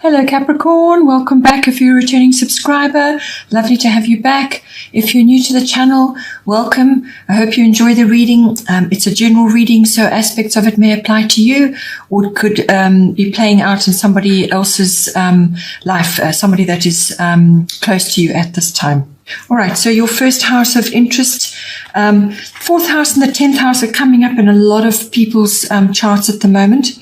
Hello Capricorn, welcome back if you're a returning subscriber. Lovely to have you back. If you're new to the channel, welcome. I hope you enjoy the reading. It's a general reading, so aspects of it may apply to you or it could be playing out in somebody else's life, somebody that is close to you at this time. All right, so your first house of interest, fourth house and the 10th house are coming up in a lot of people's charts at the moment.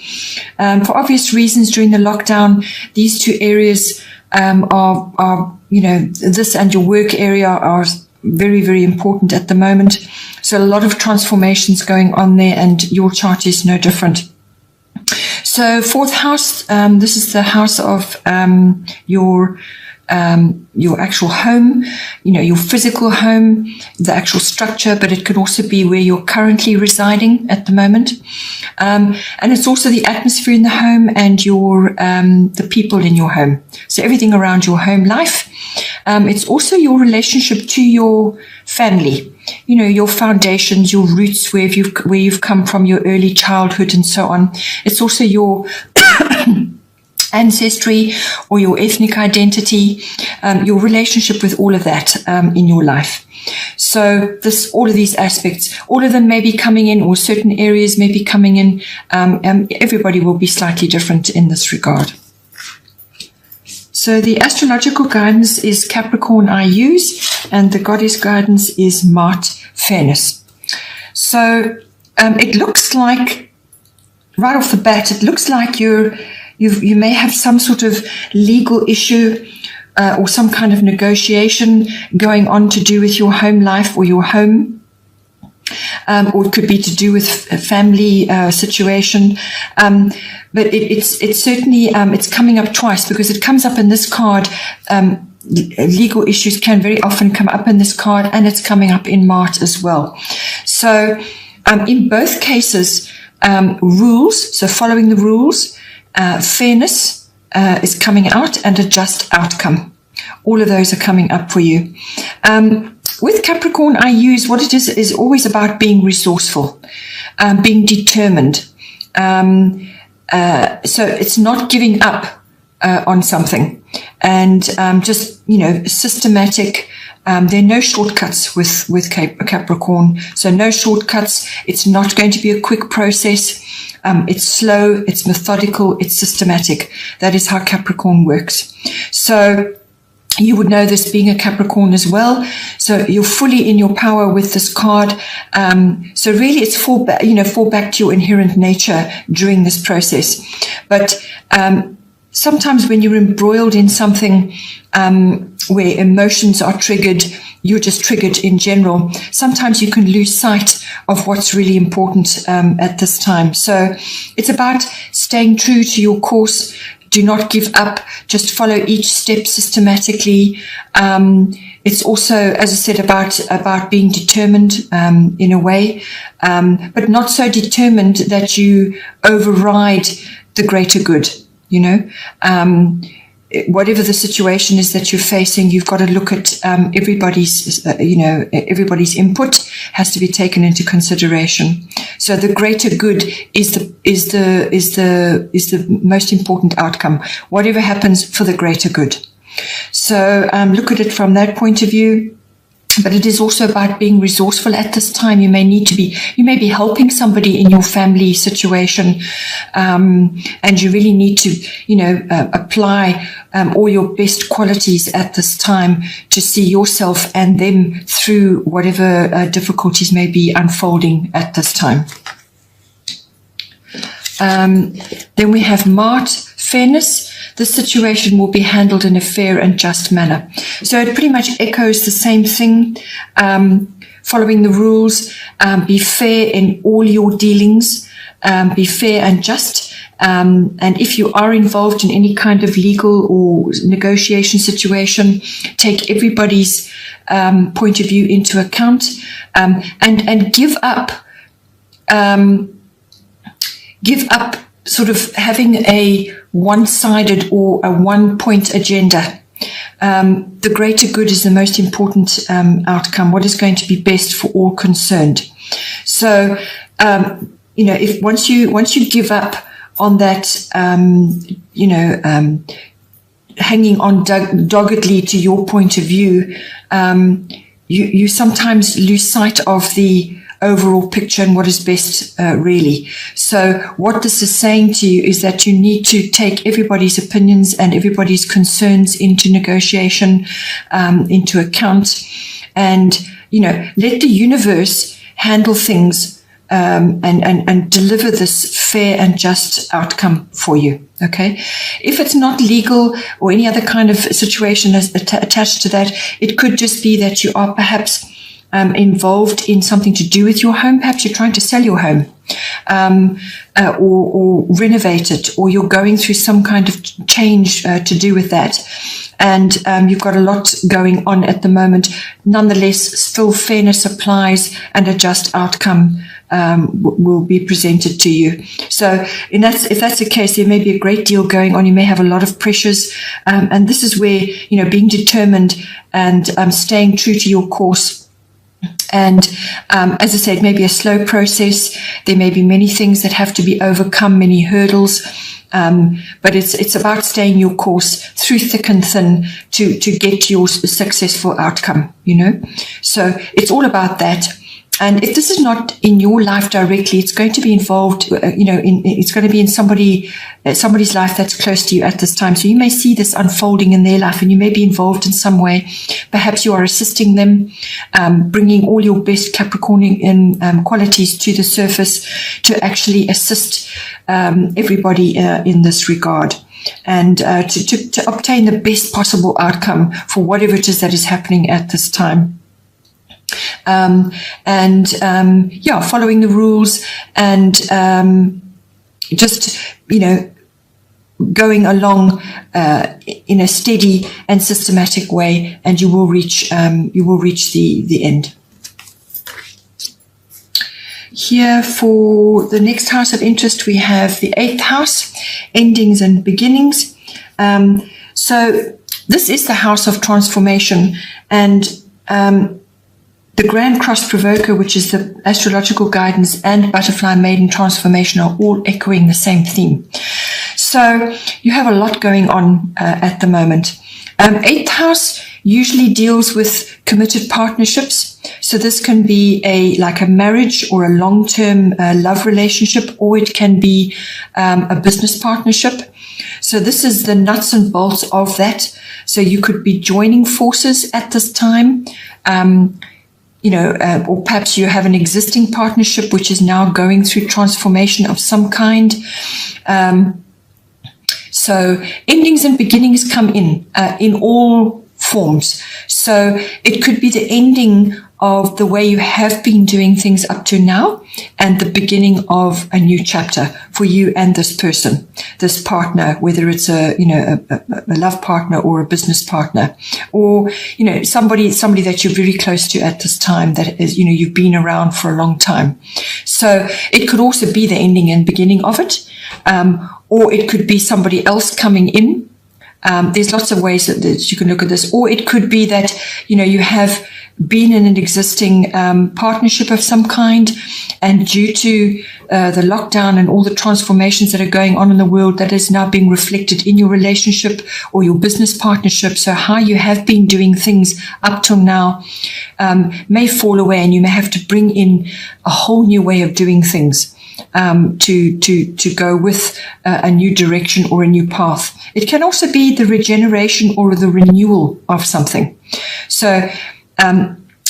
For obvious reasons, during the lockdown, these two areas are, this and your work area are very, very important at the moment. So a lot of transformations going on there, and your chart is no different. So fourth house, this is the house of your actual home, your physical home, the actual structure, but it could also be where you're currently residing at the moment. And it's also the atmosphere in the home and the people in your home. So everything around your home life. It's also your relationship to your family, your foundations, your roots, where you've come from, your early childhood and so on. It's also your ancestry or your ethnic identity, your relationship with all of that in your life. So all of these aspects, all of them may be coming in, or certain areas may be coming in. Everybody will be slightly different in this regard. So the astrological guidance is Capricorn I use, and the goddess guidance is Mart Fairness. So it looks like, right off the bat, it looks like you may have some sort of legal issue or some kind of negotiation going on to do with your home life or your home, or it could be to do with a family situation. But it's certainly it's coming up twice, because it comes up in this card. Legal issues can very often come up in this card, and it's coming up in Mart as well. So in both cases, rules, so following the rules, fairness is coming out, and a just outcome. All of those are coming up for you. With Capricorn, I use what it is always about being resourceful, being determined. So it's not giving up on something, and just systematic. There are no shortcuts with Capricorn. So no shortcuts. It's not going to be a quick process. It's slow, it's methodical, it's systematic. That is how Capricorn works. So you would know this being a Capricorn as well. So you're fully in your power with this card. So really it's fall back to your inherent nature during this process. But sometimes when you're embroiled in something where emotions are triggered, you're just triggered in general, sometimes you can lose sight of what's really important at this time. So it's about staying true to your course. Do not give up. Just follow each step systematically. It's also, as I said, about being determined in a way, but not so determined that you override the greater good. Whatever the situation is that you're facing, you've got to look at everybody's input has to be taken into consideration. So the greater good is the most important outcome. Whatever happens, for the greater good. So look at it from that point of view. But it is also about being resourceful at this time. You may be helping somebody in your family situation, and you really need to, apply all your best qualities at this time to see yourself and them through whatever difficulties may be unfolding at this time. Then we have Mart Fairness. The situation will be handled in a fair and just manner. So it pretty much echoes the same thing. Following the rules, be fair in all your dealings, be fair and just. And if you are involved in any kind of legal or negotiation situation, take everybody's point of view into account, and give up sort of having a one-sided or a one-point agenda. The greater good is the most important outcome. What is going to be best for all concerned? So, if once you give up hanging on doggedly to your point of view, you sometimes lose sight of the overall picture and what is best, really. So what this is saying to you is that you need to take everybody's opinions and everybody's concerns into negotiation, into account, and, let the universe handle things, and deliver this fair and just outcome for you. Okay. If it's not legal or any other kind of situation attached to that, it could just be that you are perhaps involved in something to do with your home. Perhaps you're trying to sell your home, or renovate it, or you're going through some kind of change to do with that. And you've got a lot going on at the moment. Nonetheless, still fairness applies and a just outcome will be presented to you. So if that's the case, there may be a great deal going on. You may have a lot of pressures. And this is where, being determined and staying true to your course. And as I said, maybe a slow process. There may be many things that have to be overcome, many hurdles. But it's about staying your course through thick and thin to get to your successful outcome, So it's all about that. And if this is not in your life directly, it's going to be involved, it's going to be in somebody's life that's close to you at this time. So you may see this unfolding in their life and you may be involved in some way. Perhaps you are assisting them, bringing all your best Capricornian qualities to the surface to actually assist everybody in this regard. And to obtain the best possible outcome for whatever it is that is happening at this time. Following the rules and just going along in a steady and systematic way, and you will reach the end. Here for the next house of interest, we have the 8th house, endings and beginnings. So this is the house of transformation, and the Grand Cross Provoker, which is the astrological guidance, and Butterfly Maiden Transformation are all echoing the same theme. So you have a lot going on at the moment. 8th house usually deals with committed partnerships. So this can be like a marriage or a long-term love relationship, or it can be a business partnership. So this is the nuts and bolts of that. So you could be joining forces at this time. Or perhaps you have an existing partnership which is now going through transformation of some kind. So endings and beginnings come in all forms. So it could be the ending of the way you have been doing things up to now, and the beginning of a new chapter for you and this person, this partner, whether it's a love partner or a business partner, or, somebody that you're very close to at this time that is, you've been around for a long time. So it could also be the ending and beginning of it, or it could be somebody else coming in. There's lots of ways that you can look at this, or it could be that, you have been in an existing partnership of some kind, and due to the lockdown and all the transformations that are going on in the world, that is now being reflected in your relationship or your business partnership. So how you have been doing things up till now may fall away, and you may have to bring in a whole new way of doing things to go with a new direction or a new path. It can also be the regeneration or the renewal of something. So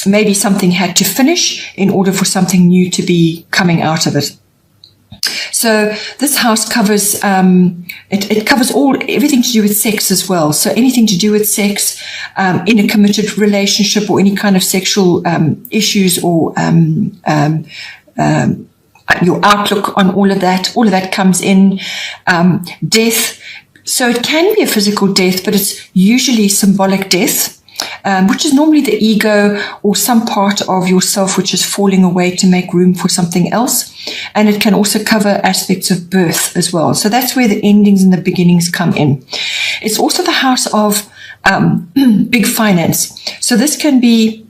maybe something had to finish in order for something new to be coming out of it. So this house covers it covers everything to do with sex as well. So anything to do with sex in a committed relationship, or any kind of sexual issues, or your outlook on all of that comes in. Death. So it can be a physical death, but it's usually symbolic death. Which is normally the ego or some part of yourself which is falling away to make room for something else. And it can also cover aspects of birth as well. So that's where the endings and the beginnings come in. It's also the house of big finance. So this can be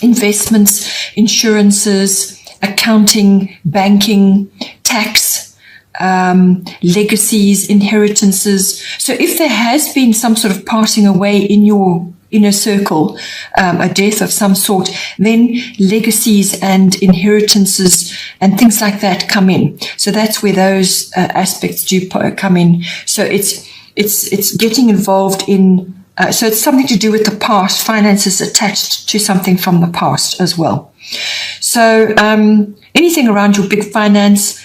investments, insurances, accounting, banking, tax, legacies, inheritances. So if there has been some sort of passing away in your inner circle, a death of some sort, then legacies and inheritances and things like that come in. So that's where those aspects do come in. So it's getting involved in, so it's something to do with the past, finances attached to something from the past as well. So anything around your big finance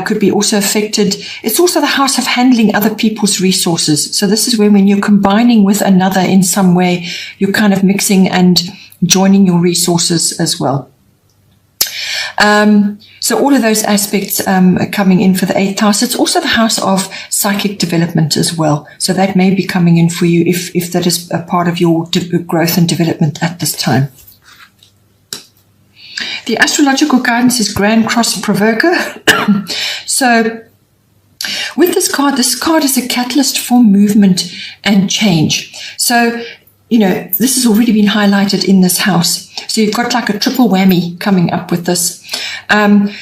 could be also affected. It's also the house of handling other people's resources. So this is when you're combining with another in some way, you're kind of mixing and joining your resources as well. So all of those aspects are coming in for the 8th house. It's also the house of psychic development as well. So that may be coming in for you if that is a part of your growth and development at this time. The astrological guidance is Grand Cross Provoker. So with this card is a catalyst for movement and change. So, you know, this has already been highlighted in this house. So you've got like a triple whammy coming up with this.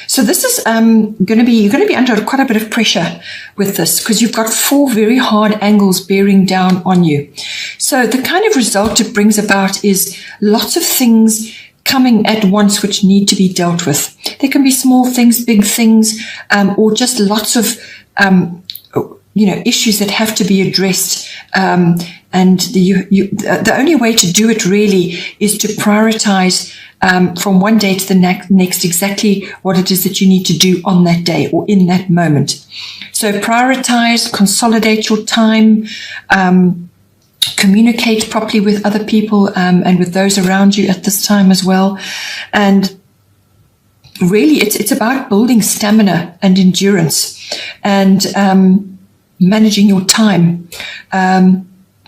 So this is you're going to be under quite a bit of pressure with this because you've got 4 very hard angles bearing down on you. So the kind of result it brings about is lots of things coming at once which need to be dealt with. There can be small things, big things, or just lots of issues that have to be addressed. And the only way to do it really is to prioritize from one day to the next exactly what it is that you need to do on that day or in that moment. So prioritize, consolidate your time, communicate properly with other people and with those around you at this time as well. And really it's about building stamina and endurance and managing your time,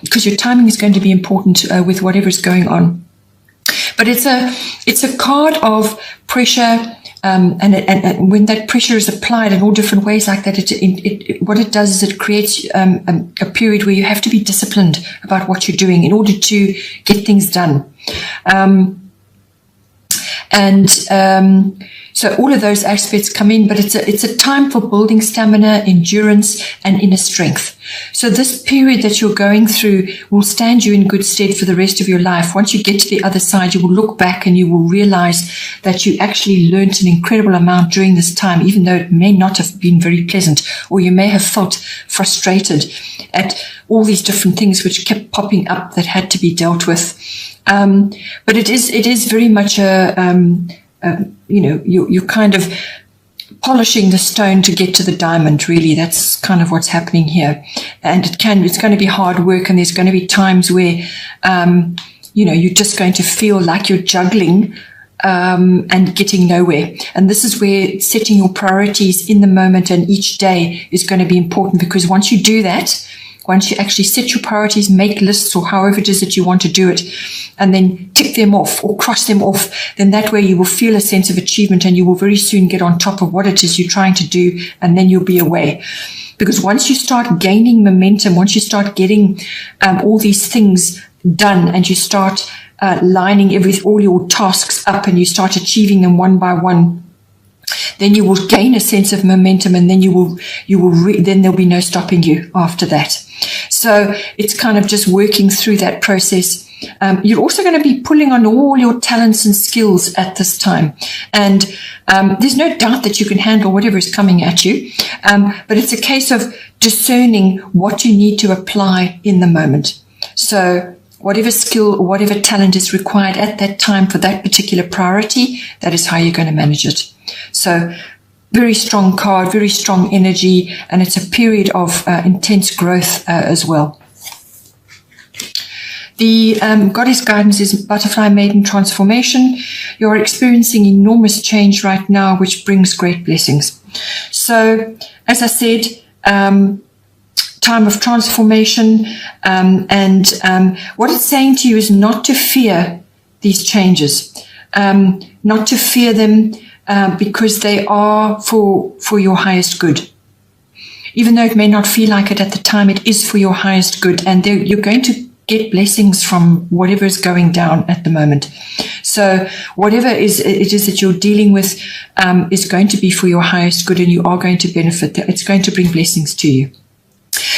because your timing is going to be important with whatever is going on. But it's a card of pressure, and when that pressure is applied in all different ways like that, what it does is it creates a period where you have to be disciplined about what you're doing in order to get things done. So all of those aspects come in, but it's a time for building stamina, endurance, and inner strength. So this period that you're going through will stand you in good stead for the rest of your life. Once you get to the other side, you will look back and you will realize that you actually learned an incredible amount during this time, even though it may not have been very pleasant, or you may have felt frustrated at all these different things which kept popping up that had to be dealt with. But it is very much you're kind of polishing the stone to get to the diamond, really. That's kind of what's happening here. And it's going to be hard work, and there's going to be times where, you're just going to feel like you're juggling and getting nowhere. And this is where setting your priorities in the moment and each day is going to be important, because once you do that, once you actually set your priorities, make lists or however it is that you want to do it, and then tick them off or cross them off, then that way you will feel a sense of achievement and you will very soon get on top of what it is you're trying to do, and then you'll be away. Because once you start gaining momentum, once you start getting all these things done and you start lining all your tasks up and you start achieving them one by one, then you will gain a sense of momentum, and then then there'll be no stopping you after that. So it's kind of just working through that process. You're also going to be pulling on all your talents and skills at this time. And there's no doubt that you can handle whatever is coming at you. But it's a case of discerning what you need to apply in the moment. So whatever skill or whatever talent is required at that time for that particular priority, that is how you're going to manage it. So very strong card, very strong energy, and it's a period of intense growth as well. The goddess guidance is Butterfly Maiden Transformation. You're experiencing enormous change right now, which brings great blessings. So, as I said, time of transformation, and what it's saying to you is not to fear these changes, not to fear them, because they are for your highest good. Even though it may not feel like it at the time, it is for your highest good, and you're going to get blessings from whatever is going down at the moment. So whatever it is that you're dealing with is going to be for your highest good, and you are going to benefit. It's going to bring blessings to you.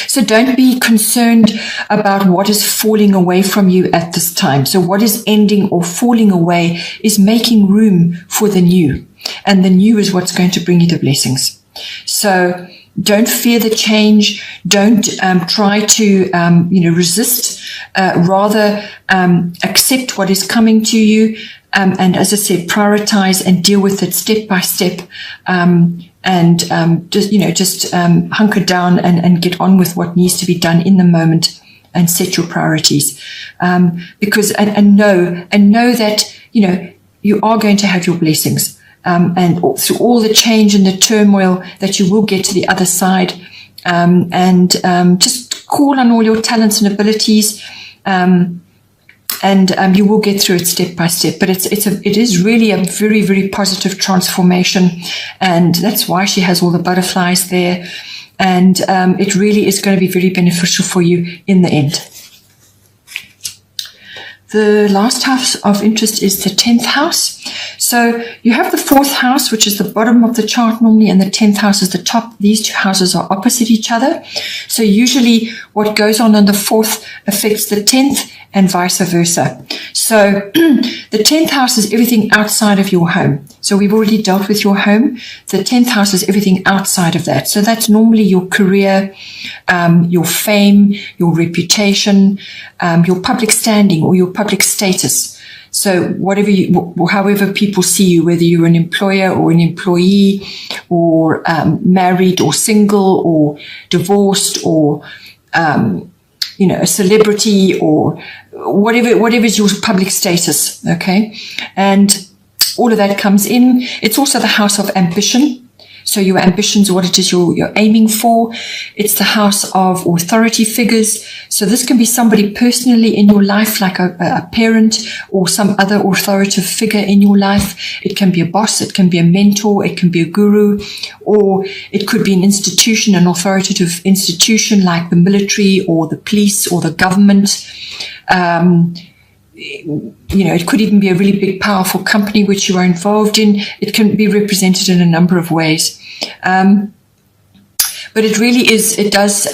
So don't be concerned about what is falling away from you at this time. So what is ending or falling away is making room for the new. And the new is what's going to bring you the blessings. So don't fear the change. Don't try to resist. Rather accept what is coming to you. And as I said, prioritize and deal with it step by step. Just hunker down and get on with what needs to be done in the moment, and set your priorities. Because know that you are going to have your blessings. And through all the change and the turmoil, that you will get to the other side. Just call on all your talents and abilities. You will get through it step by step. But it is really a very, very positive transformation, and that's why she has all the butterflies there. And it really is going to be very beneficial for you in the end. The last house of interest is the 10th house. So you have the 4th house, which is the bottom of the chart normally, and the 10th house is the top. These two houses are opposite each other. So usually what goes on the 4th affects the 10th, and vice versa. So the 10th house is everything outside of your home. So we've already dealt with your home. The 10th house is everything outside of that. So that's normally your career, your fame, your reputation, your public standing, or your public status. So however people see you, whether you're an employer or an employee, or married or single or divorced, or a celebrity, or whatever is your public status, okay? And all of that comes in. It's also the house of ambition. So your ambitions, what it is you're aiming for. It's the house of authority figures. So this can be somebody personally in your life, like a parent or some other authoritative figure in your life. It can be a boss, it can be a mentor, it can be a guru, or it could be an institution, an authoritative institution like the military or the police or the government. It could even be a really big, powerful company which you are involved in. It can be represented in a number of ways. But it really is, it does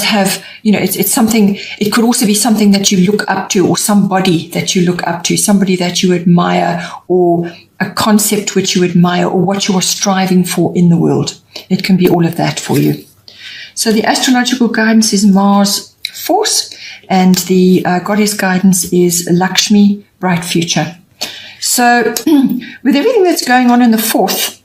have, it's something, it could also be something that you look up to, or somebody that you look up to, somebody that you admire, or a concept which you admire, or what you are striving for in the world. It can be all of that for you. So the astrological guidance is Mars, force, and the goddess guidance is Lakshmi, bright future. So with everything that's going on in the 4th,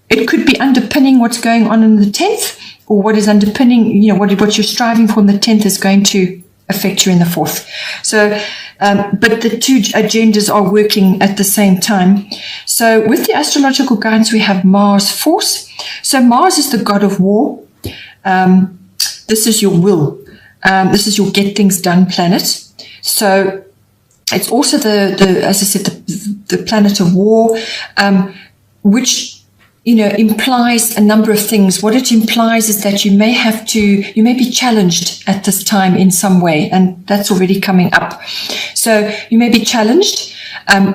it could be underpinning what's going on in the 10th, or what is underpinning, what you're striving for in the 10th is going to affect you in the 4th. So, but the two agendas are working at the same time. So with the astrological guidance, we have Mars, force. So Mars is the god of war. This is your will. This is your get things done planet. So it's also as I said, the planet of war, which, implies a number of things. What it implies is that you may be challenged at this time in some way, and that's already coming up. So you may be challenged,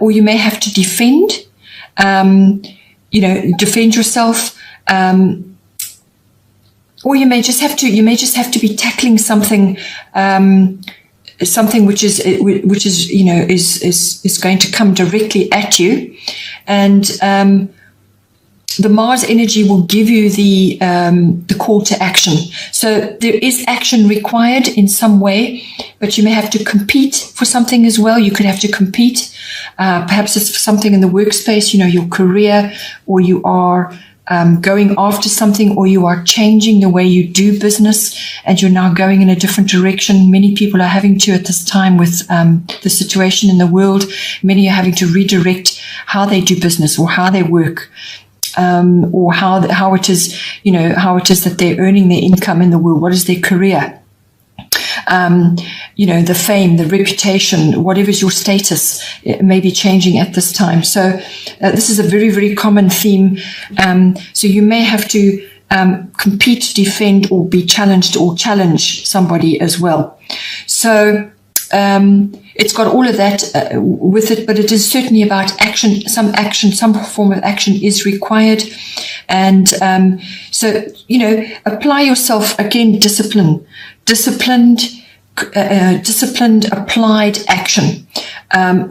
or you may have to defend yourself, or you may just have to be tackling something, which is going to come directly at you, and the Mars energy will give you the call to action. So there is action required in some way, but you may have to compete for something as well. You could have to compete. Perhaps it's for something in the workspace, your career, or you are going after something, or you are changing the way you do business, and you're now going in a different direction. Many people are having to at this time with the situation in the world. Many are having to redirect how they do business or how they work. Or how it is that they're earning their income in the world. What is their career? The fame, the reputation, whatever is your status, it may be changing at this time. So this is a very, very common theme. So you may have to compete, defend, or be challenged, or challenge somebody as well. So it's got all of that with it, but it is certainly about action. Some form of action is required. And so, apply yourself again, disciplined, applied action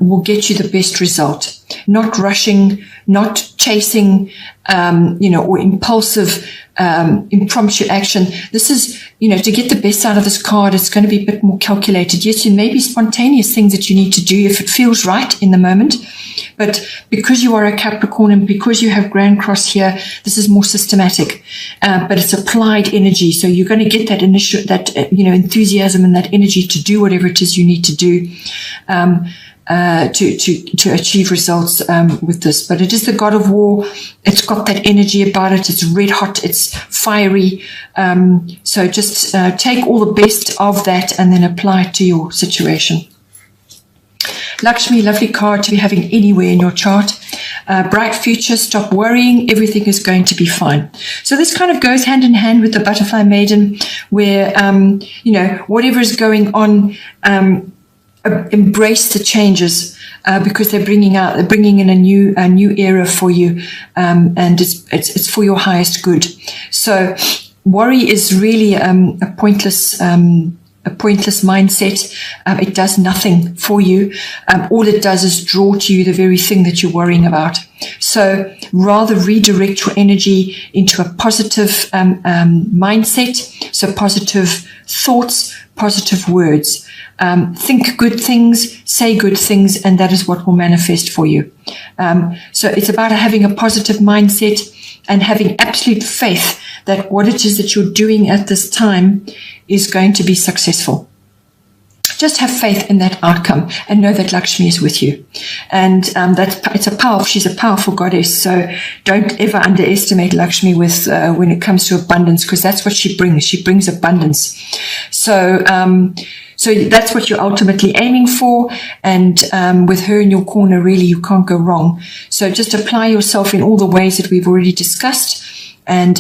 will get you the best result. Not rushing, not chasing, or impulsive, impromptu action. This is, to get the best out of this card, it's going to be a bit more calculated. Yes, there may be spontaneous things that you need to do if it feels right in the moment. But because you are a Capricorn and because you have Grand Cross here, this is more systematic. But it's applied energy. So you're going to get that initial, enthusiasm and that energy to do whatever it is you need to do. To achieve results with this. But it is the God of War. It's got that energy about it. It's red hot. It's fiery. So just take all the best of that and then apply it to your situation. Lakshmi, lovely card to be having anywhere in your chart. Bright future, stop worrying, everything is going to be fine. So this kind of goes hand in hand with the Butterfly Maiden, where, whatever is going on, embrace the changes because they're bringing in a new era for you, and it's for your highest good. So worry is really a pointless mindset. It does nothing for you. All it does is draw to you the very thing that you're worrying about. So rather redirect your energy into a positive mindset. So positive thoughts, positive words. Think good things, say good things, and that is what will manifest for you. So it's about having a positive mindset and having absolute faith that what it is that you're doing at this time is going to be successful. Just have faith in that outcome and know that Lakshmi is with you. And she's a powerful goddess. So don't ever underestimate Lakshmi with when it comes to abundance, because that's what she brings. She brings abundance. So that's what you're ultimately aiming for. And with her in your corner, really, you can't go wrong. So just apply yourself in all the ways that we've already discussed. And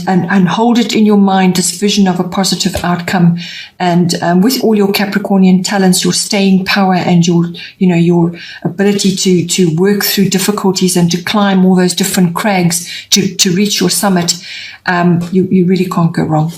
hold it in your mind, this vision of a positive outcome. And with all your Capricornian talents, your staying power and your ability to work through difficulties and to climb all those different crags to reach your summit, you really can't go wrong.